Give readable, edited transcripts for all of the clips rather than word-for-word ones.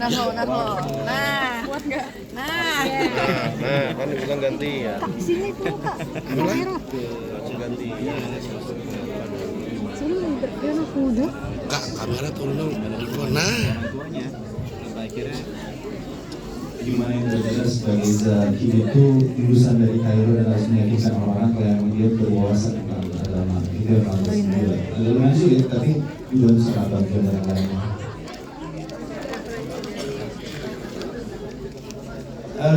Naho. Nah, Kuat nggak? nah. Nah, kan bilang ganti ya. Kak, sini tuh kak. Kamera. Langsung ganti. Sini berkena kuda. Kak, kamera turun dong. Nah, Gimana yang berbeda sebagai Zaki itu lulusan dari Kairo dan harus meyakinkan orang-orang kalau yang dia berwawasan tentang agama. Itu yang agama sulit, tapi juga sangat bagian dari lainnya.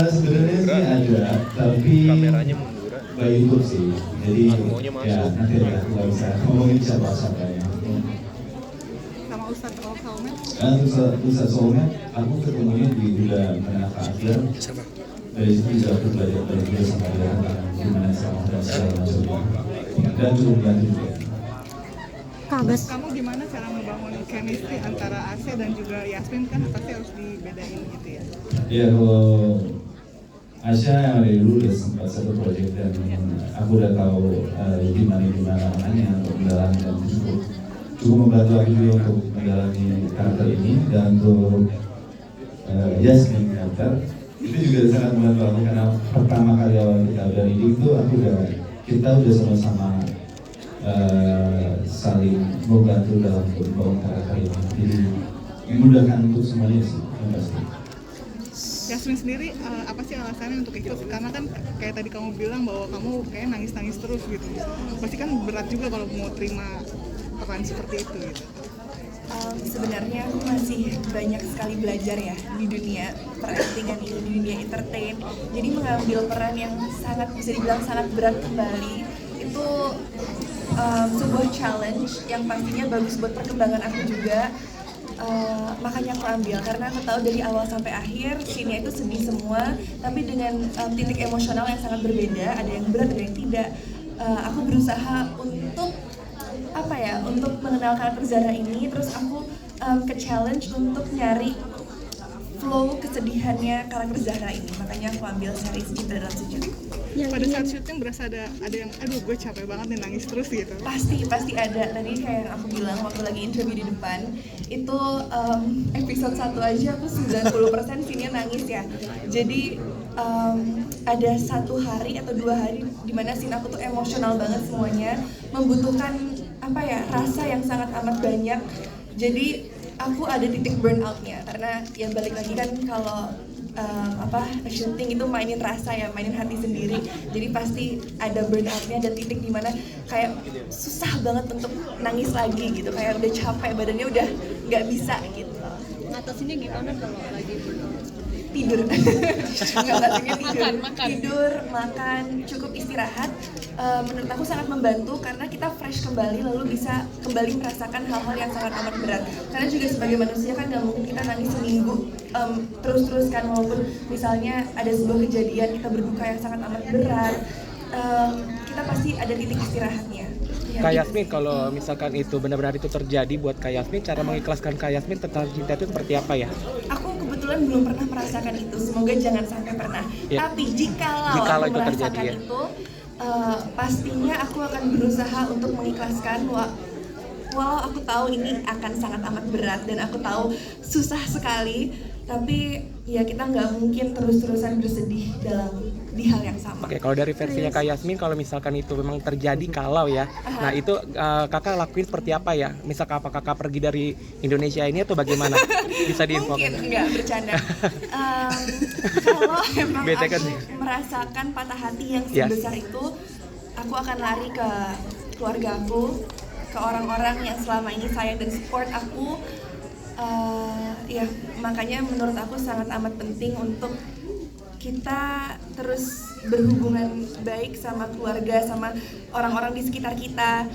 Sebenarnya sih ada, tapi Kameranya mundur. by YouTube sih. Jadi Maunya masuk. ya nanti ya nggak bisa ngomongin siapa-siapa ya. Sama Ustadz Al-Helmet. Ustaz Solmed, aku ketemunya di Bulan Menengah Akhir. siapa? Dari situ juga aku belajar sama dia tentang gimana sama dan segala macamnya. Dan cukup bantu juga. Kagas. Kamu gimana cara membangun chemistry antara Asya dan juga Yasmin, kan pasti harus dibedain gitu ya? Ya kalau Asya yang dari dulu udah sempat satu proyek dan aku udah tahu gimana namanya untuk mendalami dan cukup membantu aku juga untuk mendalami karakter ini dan untuk Yasmin karakter itu juga sangat membantu aku karena pertama kali awal kita berani itu kita udah sama-sama saling membantu dalam membangun karakter ini jadi memudahkan untuk semuanya sih yang pasti. Yasmin sendiri apa sih alasannya untuk ikut? Karena kan kayak tadi kamu bilang bahwa kamu kayak nangis-nangis terus gitu. Pasti kan berat juga kalau mau terima peran seperti itu gitu. Sebenarnya aku masih banyak sekali belajar ya di dunia peraktingan ini, di dunia entertain. Jadi mengambil peran yang sangat bisa dibilang sangat berat kembali itu sebuah challenge yang pastinya bagus buat perkembangan aku juga. Makanya aku ambil karena aku tahu dari awal sampai akhir scene-nya itu sedih semua, tapi dengan titik emosional yang sangat berbeda, ada yang berat, ada yang tidak. Aku berusaha untuk mengenal karakter Zara ini, terus aku ke-challenge untuk nyari flow kesedihannya karakter Zara ini, makanya aku ambil series Cinta Dalam Sejuk. Pada saat syuting berasa ada yang aduh gue capek banget nih nangis terus gitu. Pasti ada. Tadi kayak yang aku bilang waktu lagi interview di depan itu episode 1 aja aku 90% scene-nya nangis ya. Jadi ada 1 hari atau 2 hari di mana scene aku tuh emosional banget semuanya, membutuhkan rasa yang sangat amat banyak. Jadi aku ada titik burnout-nya karena ya balik lagi kan kalau syuting itu mainin rasa ya, mainin hati sendiri. Jadi pasti ada burnout-nya dan titik dimana kayak susah banget untuk nangis lagi gitu, kayak udah capek, badannya udah nggak bisa gitu. Ngatasinnya gimana kalau lagi burnout? Tidur. Ngatasinnya tidur. Makan. Tidur, makan, cukup istirahat. Menurut aku sangat membantu karena kita fresh kembali, lalu bisa kembali merasakan hal-hal yang sangat amat berat. Karena juga sebagai manusia kan nggak mungkin kita nangis seminggu terus-terus kan, walaupun misalnya ada sebuah kejadian kita berduka yang sangat amat berat, kita pasti ada titik istirahatnya. Kak Yasmin, kalau misalkan itu benar-benar itu terjadi buat Kak Yasmin, cara mengikhlaskan Kak Yasmin tentang cinta itu seperti apa ya? Aku kebetulan belum pernah merasakan itu, semoga jangan sampai pernah. Ya. Tapi jikalau aku itu merasakan terjadi, ya. itu, pastinya aku akan berusaha untuk mengikhlaskan. Walau aku tahu ini akan sangat amat berat dan aku tahu susah sekali, tapi ya kita nggak mungkin terus-terusan bersedih di hal yang sama. Oke, kalau dari versinya Kak Yasmin, kalau misalkan itu memang terjadi kalau ya, nah itu kakak lakuin seperti apa ya? Misalkan apa kakak pergi dari Indonesia ini atau bagaimana? Bisa diinfokan? Mungkin, enggak, bercanda. Kalau emang Bete kan aku sih. merasakan patah hati yang Yes. sebesar itu, aku akan lari ke keluarga aku, ke orang-orang yang selama ini sayang dan support aku. Ya, makanya menurut aku sangat amat penting untuk kita terus berhubungan baik sama keluarga, sama orang-orang di sekitar kita.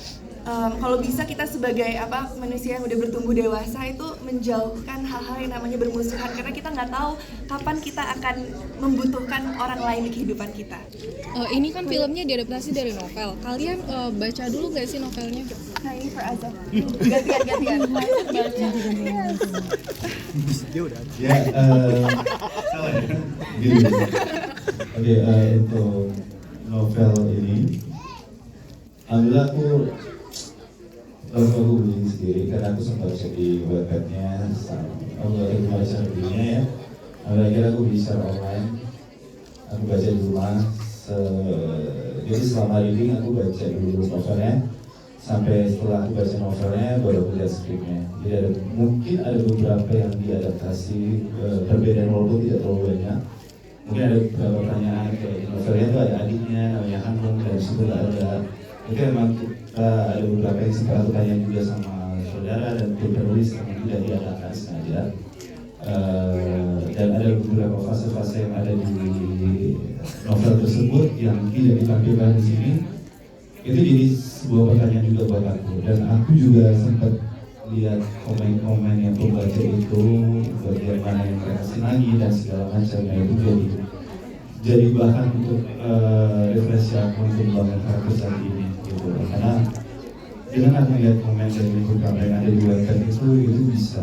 Kalau bisa kita sebagai manusia yang udah bertumbuh dewasa itu menjauhkan hal-hal yang namanya bermusuhan, karena kita nggak tahu kapan kita akan membutuhkan orang lain di kehidupan kita. Ini kan filmnya diadaptasi dari novel. Kalian baca dulu nggak sih novelnya? Nah ini for Azab. Gantian. Ya, salah ya. Gitu. Oke, untuk novel ini, alhamdulillah aku beli sendiri karena aku sempat cek di websitenya. Aku baru baca bukunya akhirnya aku bisa online, aku baca di rumah. Jadi selama reading aku baca dulu novelnya, sampai setelah aku baca novelnya baru aku lihat skripnya. Jadi mungkin ada beberapa yang diadaptasi, perbedaan walaupun tidak terlalu banyak. Mungkin ada beberapa pertanyaan kayak di novelnya itu ada adiknya namanya Hanung, dan situ ada. Mungkin memang kita ada beberapa yang sempat aku tanya juga sama saudara dan tim penulis yang tidak diadakan sengaja. Dan ada beberapa fase-fase yang ada di novel tersebut yang tidak ditampilkan di sini. Itu jadi sebuah pertanyaan juga buat aku, dan aku juga sempat lihat komen-komen yang pembaca itu, bagian mana yang mereka senangi dan segala macamnya, itu jadi bahan untuk refleksi aku untuk membangun karakter saat ini gitu. Karena dengan aku melihat komen dari beberapa yang ada di website itu bisa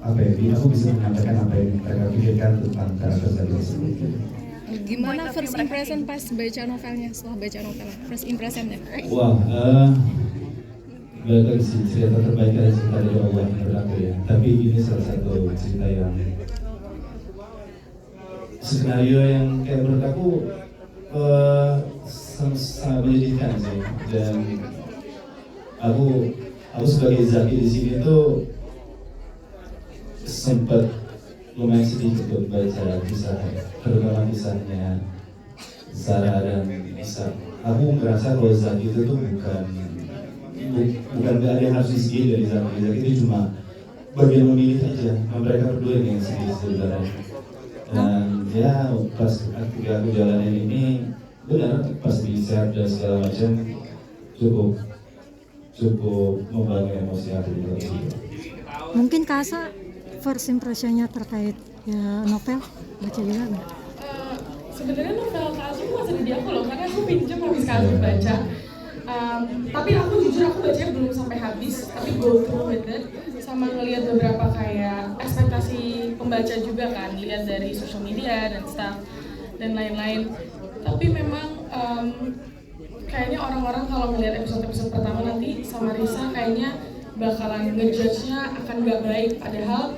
apa ya, aku bisa menyampaikan apa yang mereka pikirkan tentang karakter saat ini gitu. Gimana first impression pas baca novelnya, setelah baca novelnya, first impressionnya? Wah, balik lagi sih, cerita terbaik adalah cerita dari Allah menurut aku ya. Tapi ini salah satu cerita yang skenario yang kayak menurut aku sangat menyedihkan sih. Dan aku sebagai Zaki di sini tuh sempat lumayan sedih untuk baca kisah, terutama kisahnya Sarah dan Isa. Aku merasa kalau Zaki itu tuh bukan ada yang harus disediakan dari Zaki. Zaki itu cuma bagian memilih aja. Mereka berdua yang sedih sebenarnya. Dan ya pas ketika aku jalanin ini, benar pas di-share dan segala macam cukup membangun emosi aku gitu. Mungkin Kasa first impression-nya terkait ya novel, baca juga nggak? Sebenarnya novel Kak Asu masih di aku loh, karena aku pinjam habis kali baca. Tapi aku jujur aku bacanya belum sampai habis, tapi go through with it, sama ngelihat beberapa kayak ekspektasi pembaca juga kan, lihat dari social media dan stuff dan lain-lain. Tapi memang kayaknya orang-orang kalau melihat episode pertama nanti sama Risa kayaknya bakalan ngejudge-nya akan gak baik, padahal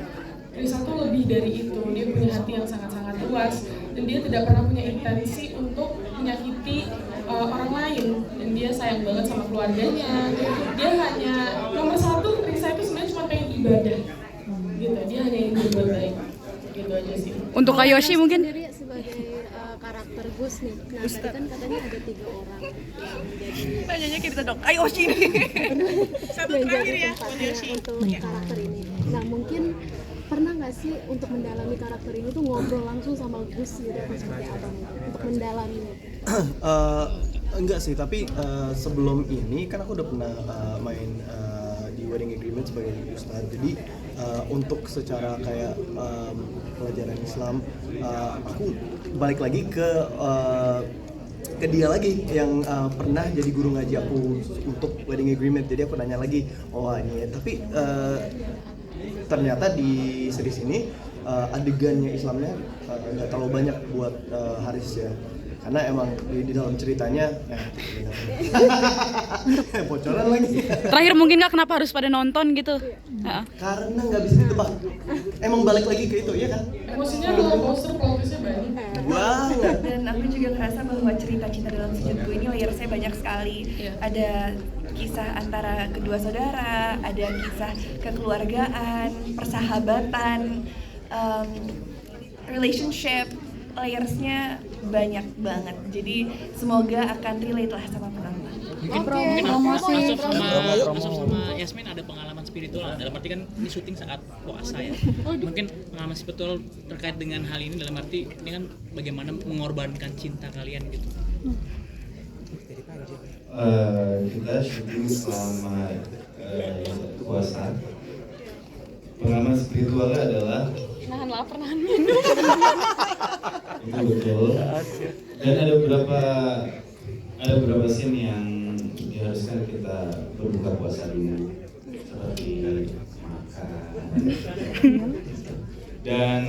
Risa tuh lebih dari itu. Dia punya hati yang sangat-sangat luas dan dia tidak pernah punya intensi untuk menyakiti orang lain, dan dia sayang banget sama keluarganya. Dia hanya nomor satu, Risa itu sebenarnya cuma pengen ibadah gitu, dia hanya ingin berbuat baik gitu aja sih. Untuk Kak Yoshi mungkin Sendiri sebagai karakter Gus nih, nah tadi kan katanya ada 3 orang yang jadi Tanyanya kita dong, ayo sini. satu terakhir ya untuk karakter ini. Nah mungkin pernah nggak sih untuk mendalami karakter ini tuh ngobrol langsung sama Gus gitu seperti apa nih untuk mendalami itu? Enggak sih, tapi sebelum ini kan aku udah pernah main di Wedding Agreement sebagai ustadz. Jadi untuk secara kayak pelajaran Islam, aku balik lagi ke dia lagi yang pernah jadi guru ngaji aku untuk Wedding Agreement. Jadi aku nanya lagi, ini tapi ternyata di series ini adegannya Islamnya nggak terlalu banyak buat Haris ya, karena emang di dalam ceritanya bocoran lagi. terakhir mungkin nggak kenapa harus pada nonton gitu? Karena nggak bisa ditebak. Emang balik lagi ke itu ya kan? Emosinya roller coaster, plotnya banyak banget. Dan aku juga ngerasa bahwa cerita cinta dalam sejutku ini layersnya banyak sekali. Ada kisah antara kedua saudara, ada kisah kekeluargaan, persahabatan, relationship, layersnya banyak banget. Jadi semoga akan relate lah sama penonton. Mungkin masuk sama Yasmin ada pengalaman spiritual, dalam arti kan ini syuting saat puasa ya. Mungkin pengalaman spiritual terkait dengan hal ini, dalam arti ini kan bagaimana mengorbankan cinta kalian gitu. Kita syuting selama puasa. Pengalaman spiritualnya adalah Nahan lapar, nahan minum. itu betul. Dan ada beberapa scene yang diharuskan kita berbuka puasa dulu, seperti makan. Dan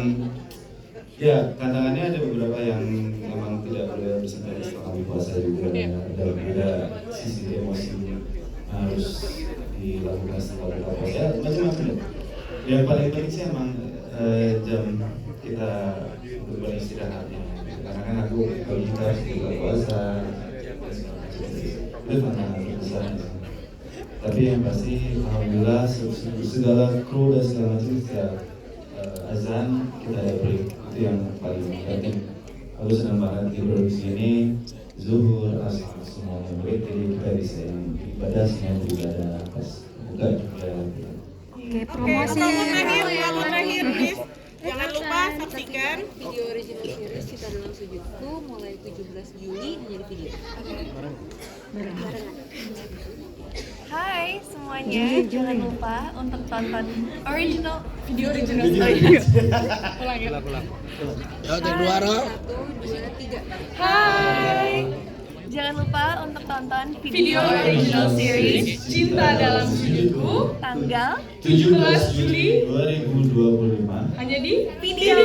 ya tantangannya ada beberapa yang memang tidak boleh bersentuhan setelah kami puasa juga. Dan ada sisi emosi harus dilakukan setelah buka puasa. Macam-macam. Yang paling penting sih emang jam kita beristirahatnya. Karena kan aku kalau kita harus buka puasa, itu tantangan terbesar. Tapi yang pasti alhamdulillah segala kru dan segala macam setiap azan kita ada break, itu yang paling penting. Aku senang banget di produksi ini, zuhur, asar semuanya break, jadi kita bisa ibadah semuanya beribadah pas buka juga. Oke, promosi terakhir nih. Jangan lupa saksikan video original series Cinta Dalam Sujudku mulai 17 Juli hanya di video. barengan. Hai semuanya, jangan lupa untuk tonton video original Ulang. Ya, tek dua, Ro. 1, 2, 3. Hai, jangan lupa untuk tonton video original series Cinta Dalam Sujudku tanggal 17 Juli 2025 hanya di video.